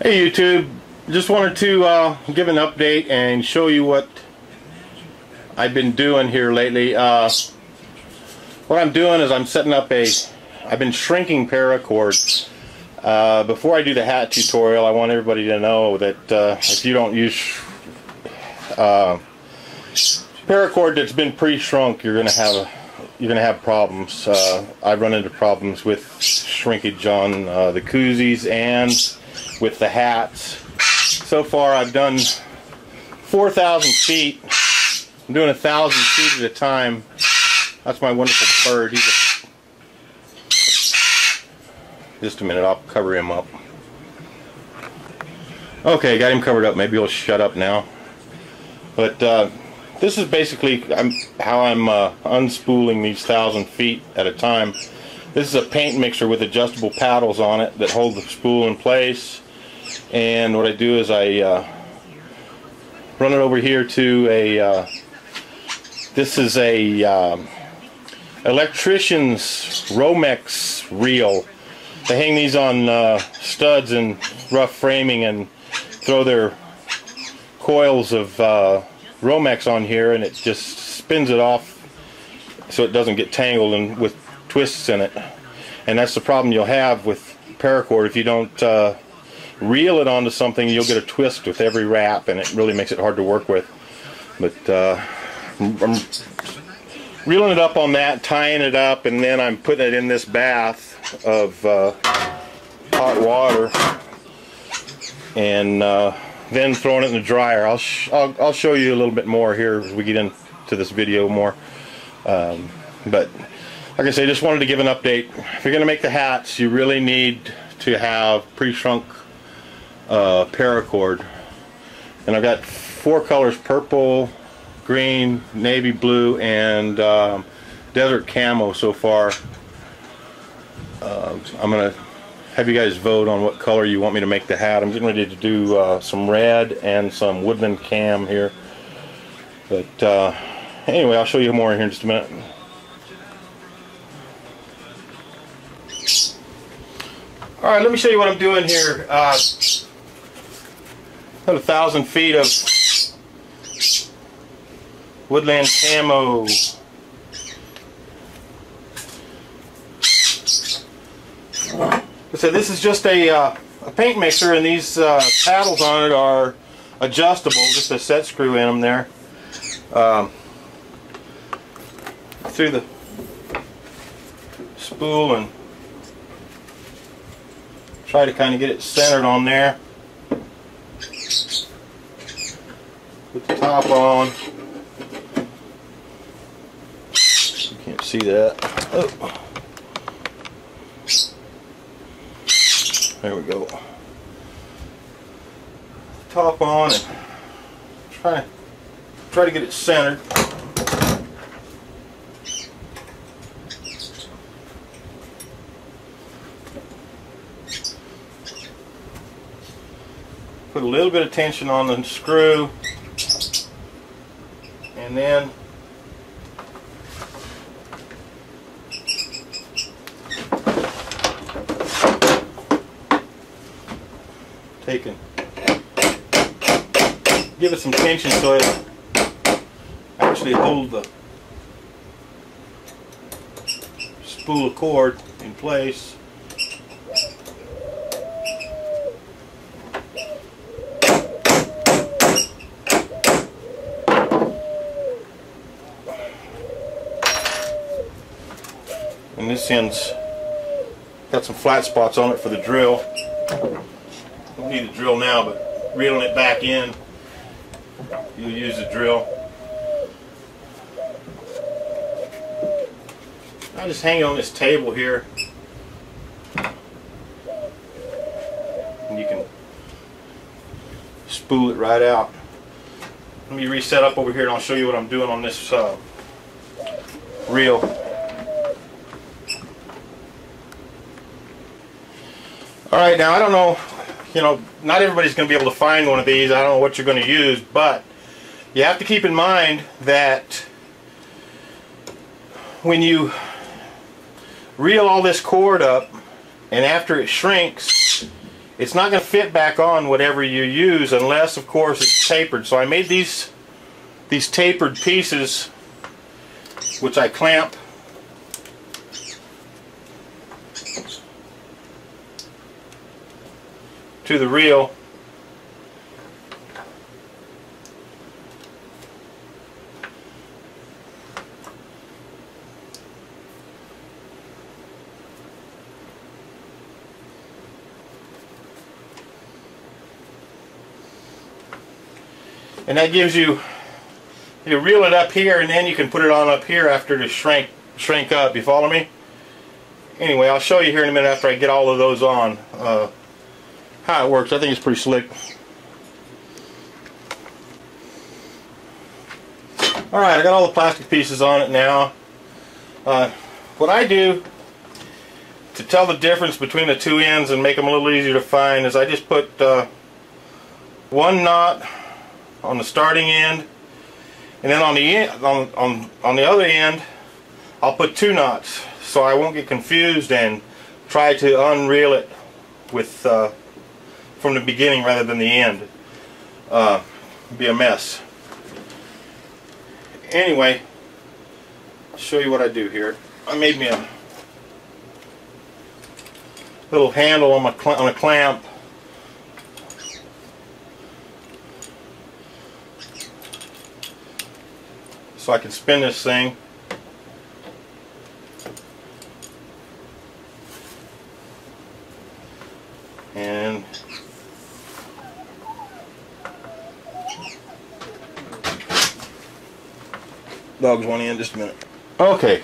Hey YouTube, just wanted to give an update and show you what I've been doing here lately. What I'm doing is I'm setting up I've been shrinking paracord. Before I do the hat tutorial, I want everybody to know that if you don't use paracord that's been pre-shrunk, you're gonna have problems. I've run into problems with shrinkage on the koozies and with the hats. So far I've done 4,000 feet. I'm doing 1,000 feet at a time. That's my wonderful bird. Just a minute, I'll cover him up. Okay, got him covered up. Maybe he'll shut up now. But this is basically how I'm unspooling these 1,000 feet at a time. This is a paint mixer with adjustable paddles on it that hold the spool in place. And what I do is I run it over here to this is a electrician's Romex reel. They hang these on studs and rough framing and throw their coils of Romex on here, and it just spins it off so it doesn't get tangled and with twists in it. And that's the problem you'll have with paracord. If you don't reel it onto something, you'll get a twist with every wrap, and it really makes it hard to work with. But I'm reeling it up on that, tying it up, and then I'm putting it in this bath of hot water, and then throwing it in the dryer. I'll show you a little bit more here as we get into this video more. But like I say, just wanted to give an update. If you're going to make the hats, you really need to have pre-shrunk paracord. And I've got 4 colors: purple, green, navy blue, and desert camo so far. I'm going to have you guys vote on what color you want me to make the hat. I'm getting ready to do some red and some woodland cam here. But anyway, I'll show you more here in just a minute. Alright, let me show you what I'm doing here. Got 1,000 feet of woodland camo. So this is just a paint mixer, and these paddles on it are adjustable, just a set screw in them there. Through the spool and try to kind of get it centered on there. Put the top on. You can't see that. Oh. There we go. Top on and try to get it centered. Put a little bit of tension on the screw, and then give it some tension so it actually hold the spool of cord in place. And this end's got some flat spots on it for the drill. Don't need a drill now, but reeling it back in, you'll use the drill. I just hang it on this table here, and you can spool it right out. Let me reset up over here and I'll show you what I'm doing on this reel. Alright, now I don't know, not everybody's going to be able to find one of these. I don't know what you're going to use, but you have to keep in mind that when you reel all this cord up and after it shrinks, it's not going to fit back on whatever you use unless, of course, it's tapered. So I made these tapered pieces, which I clamp to the reel. And that gives you reel it up here, and then you can put it on up here after to shrink up. You follow me? Anyway, I'll show you here in a minute after I get all of those on how it works. I think it's pretty slick. Alright, I got all the plastic pieces on it now. What I do to tell the difference between the two ends and make them a little easier to find is I just put one knot on the starting end, and then on the other end I'll put two knots so I won't get confused and try to unreel it with from the beginning rather than the end. It'd be a mess. Anyway, I'll show you what I do here. I made me a little handle on a clamp. So I can spin this thing. And dogs want in just a minute. Okay.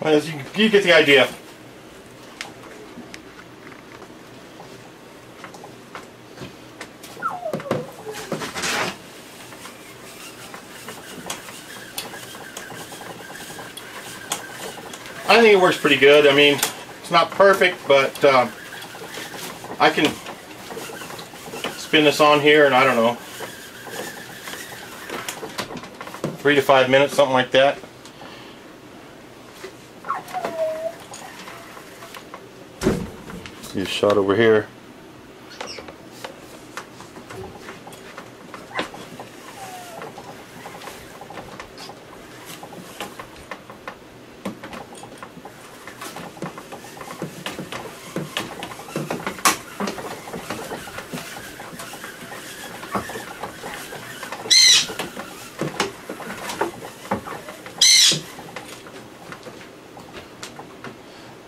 As you get the idea. I think it works pretty good. I mean, it's not perfect, but I can spin this on here in, I don't know, 3 to 5 minutes, something like that. See a shot over here.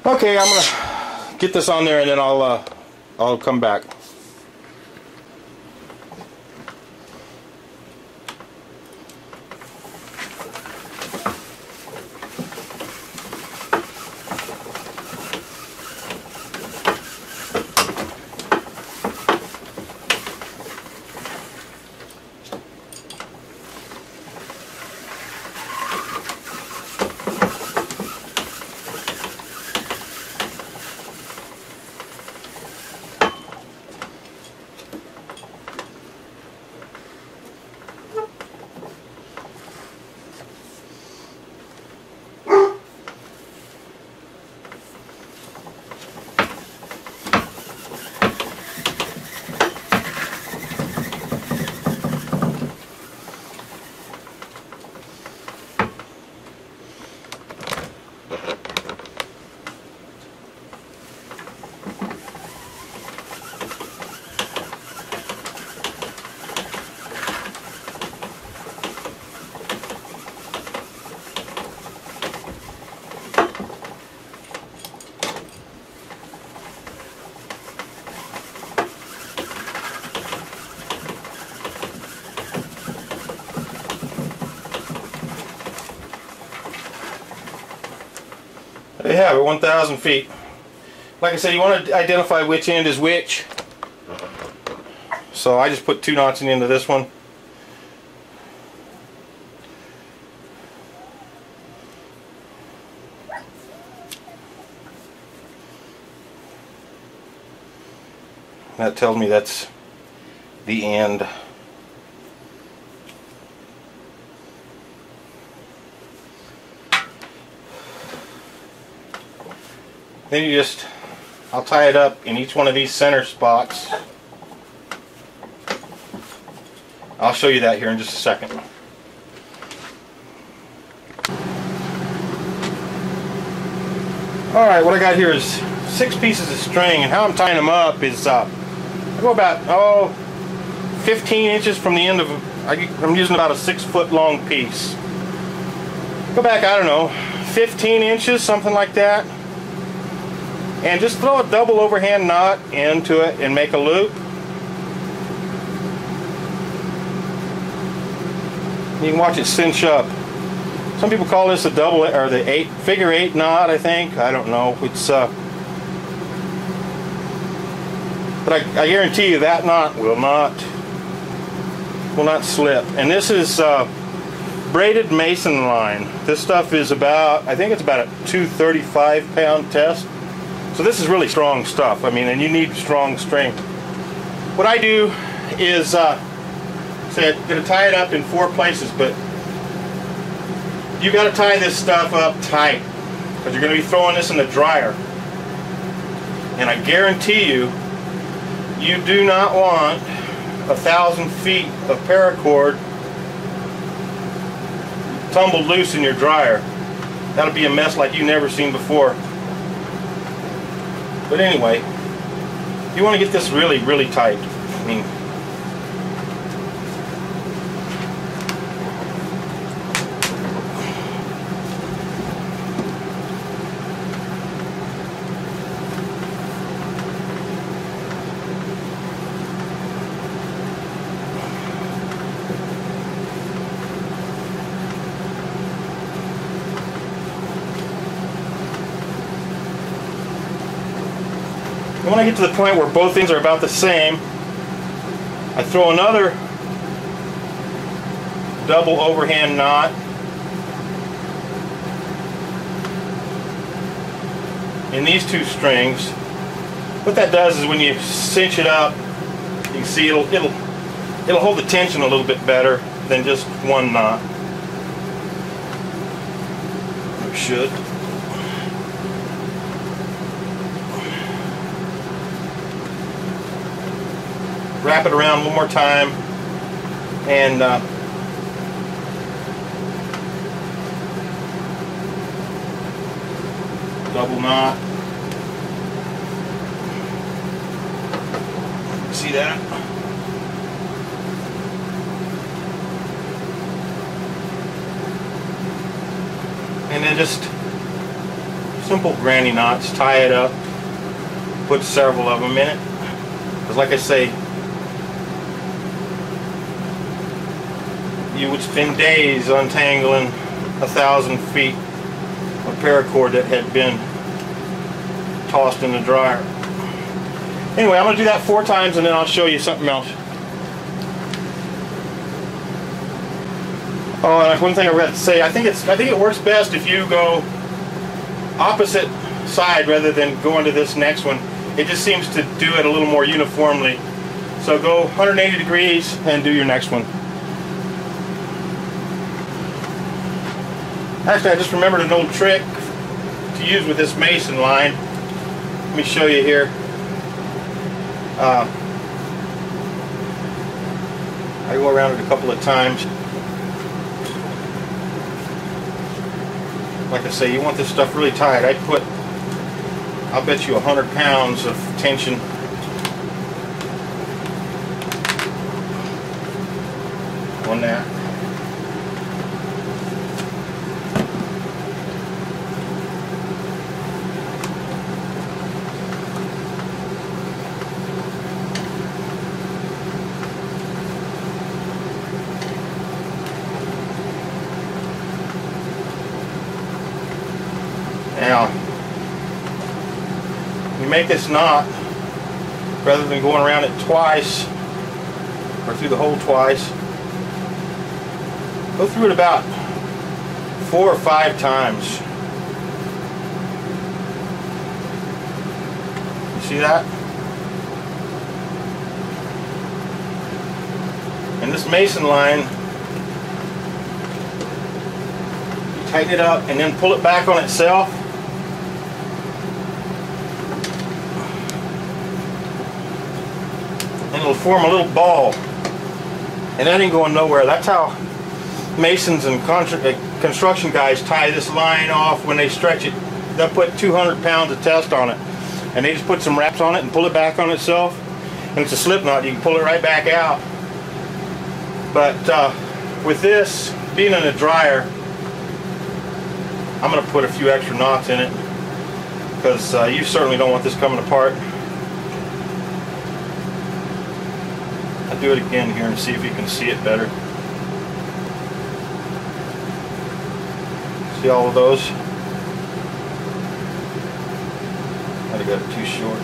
Okay, I'm gonna get this on there and then I'll come back. you have it, 1,000 feet. Like I said, you want to identify which end is which. So I just put 2 knots into this one. That tells me that's the end. Then you just, I'll tie it up in each one of these center spots. I'll show you that here in just a second. Alright, what I got here is 6 pieces of string, and how I'm tying them up is I go about 15 inches from the end of, I'm using about a 6-foot long piece. Go back, I don't know, 15 inches, something like that. And just throw a double overhand knot into it and make a loop. You can watch it cinch up. Some people call this a double, or the figure 8 knot, I think. I don't know. It's but I guarantee you that knot will not slip. And this is braided mason line. This stuff is about, I think it's about a 235-pound test. So this is really strong stuff. I mean, and you need strong string. What I do is, say I'm going to tie it up in 4 places, but you got to tie this stuff up tight because you're going to be throwing this in the dryer. And I guarantee you, you do not want 1,000 feet of paracord tumbled loose in your dryer. That'll be a mess like you've never seen before. But anyway, you want to get this really, really tight. I mean, when I get to the point where both things are about the same, I throw another double overhand knot in these 2 strings. What that does is when you cinch it up, you can see it'll hold the tension a little bit better than just 1 knot. It should. Wrap it around one more time, and double knot. See that? And then just simple granny knots, tie it up, put several of them in it. Because like I say, you would spend days untangling 1,000 feet of paracord that had been tossed in the dryer. Anyway, I'm going to do that 4 times and then I'll show you something else. Oh, and one thing I forgot to say, I think it works best if you go opposite side rather than go into this next one. It just seems to do it a little more uniformly. So go 180 degrees and do your next one. Actually, I just remembered an old trick to use with this mason line. Let me show you here. I go around it a couple of times. Like I say, you want this stuff really tight. I'll bet you 100 pounds of tension. On that. Now, you make this knot, rather than going around it twice, or through the hole twice, go through it about 4 or 5 times. You see that? And this mason line, you tighten it up and then pull it back on itself. And it'll form a little ball. And that ain't going nowhere. That's how masons and construction guys tie this line off when they stretch it. They'll put 200 pounds of test on it. And they just put some wraps on it and pull it back on itself. And it's a slip knot. You can pull it right back out. But with this being in a dryer, I'm going to put a few extra knots in it, because you certainly don't want this coming apart. I'll do it again here and see if you can see it better. See all of those? I got it too short.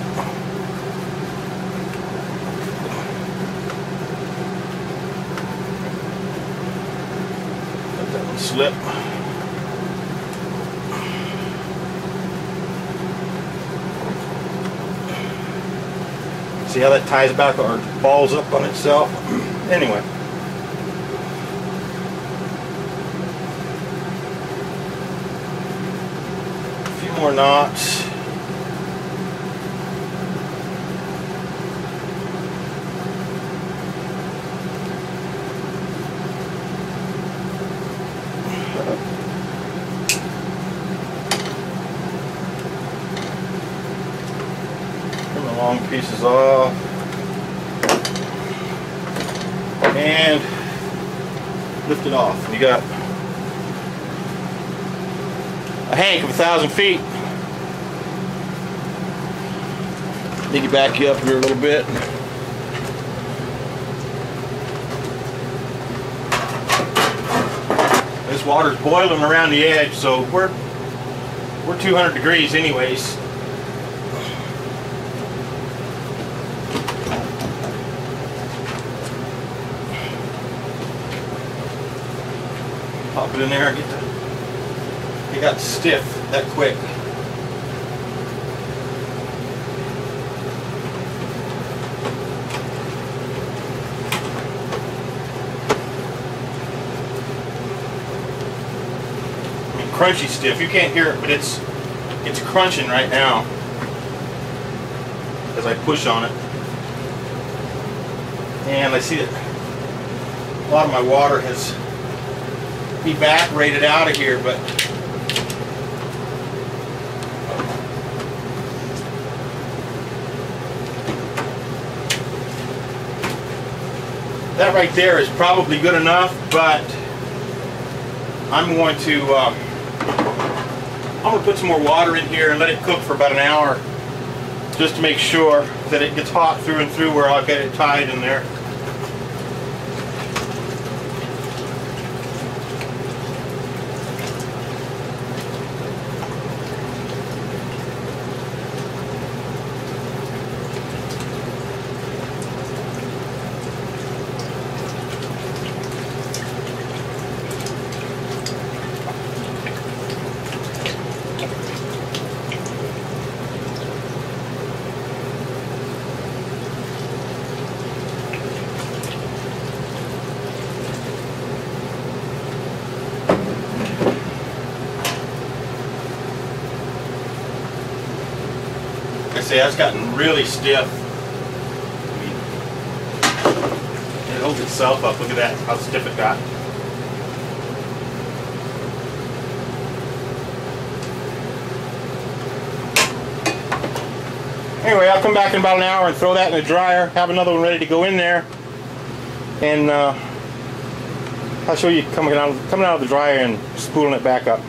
Let that one slip. See how that ties back or balls up on itself? Anyway. A few more knots. Long pieces off, and lift it off. And you got a hank of 1,000 feet. Need to back you up here a little bit. This water's boiling around the edge, so we're 200 degrees anyways. Pop it in there and it got stiff that quick. I mean, crunchy stiff. You can't hear it, but it's crunching right now as I push on it. And I see that a lot of my water has evaporated out of here, but that right there is probably good enough. But I'm going to put some more water in here and let it cook for about an hour, just to make sure that it gets hot through and through where I'll get it tied in there. See, that's gotten really stiff. It holds itself up. Look at that, how stiff it got. Anyway, I'll come back in about an hour and throw that in the dryer. Have another one ready to go in there. And I'll show you coming out of the dryer and spooling it back up.